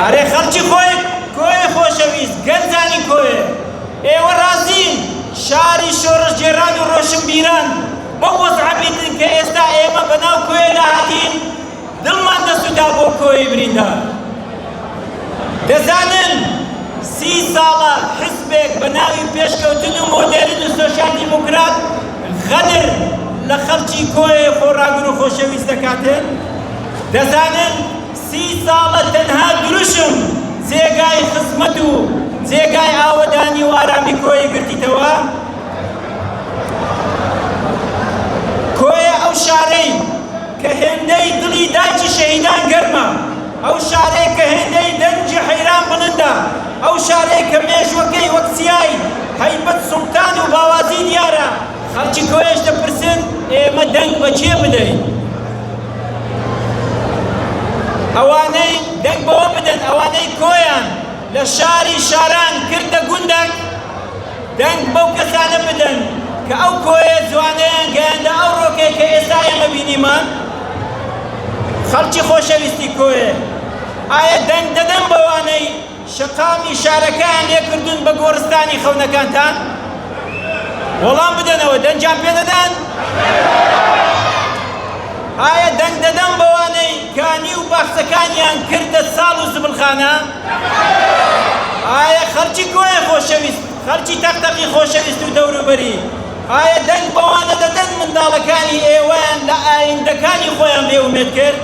ئەرێ خەڵکی خۆی کۆیە خۆشەویست گەنجانی کۆیە ئێوە ڕازین شاری شۆڕش جێران و ڕۆشن بیران بەو وەزعە بیتن کە ئێستا ئێمە بەناو کۆیە داهاتین دڵمان دەسوودا بۆ کۆی بریندار دەزانن 30 ساڵە حزبێک بە ناوی پێشکەوتن و مۆدێرن و سۆشیال دیموکرات غەدر لە خەڵکی کۆیە خۆڕاگر و خۆشەویست دەکاتن دەزانن 30 ساڵە تەنها دروشم جێگای خزمەت و جێگای ئاوەدانی و ئارامی کۆیە گرتیتەوە کۆیە ئەو شارەی کە هێندەی دڵی دایکی شەهیدان گەرمە ئەو شارەی کە هێندەی دەنجی حەیران بڵندە ئەو شارەی کە مێژوەکەی وەک سیای هەیبەت سوڵتان و باوازی دیارە خەڵکی کۆیەش دەپرسن ئێمە دەنگ بە چێ بدەین ئەوانەی دەنگ بەوە بدەن ئەوانەی کۆیان لە شاری شاران کردە گوندەک دەنگ بەو کەسانە بدەن کە ئەو کۆیە جوانەیان گەیاندە ئەو ڕۆکەی کە ئێستا ئێمە بینیمان خەڵکی خۆشەویستی کۆیە ئایا دەنگ دەدەن بەوانەی شەقامی شارەکەیان لێکردوون بە گۆڕستانی خەونەکانتان وەڵام بدەنەوە دەنجیان پێ دەدەن ئایا دەنگ دەدەن بەوانەی کانی و باخچەکانیان کردە ساڵ و زبڵخانە ئایا خەڵکی کۆیە خۆشەویست خەڵکی تەقتەقی خۆشەویست و دەوروبەری ئایا دەنگ بەوانە دەدەن منداڵەکانی ئێوەیان لە ئایندەکانی خۆیان بێ ئومێد کرد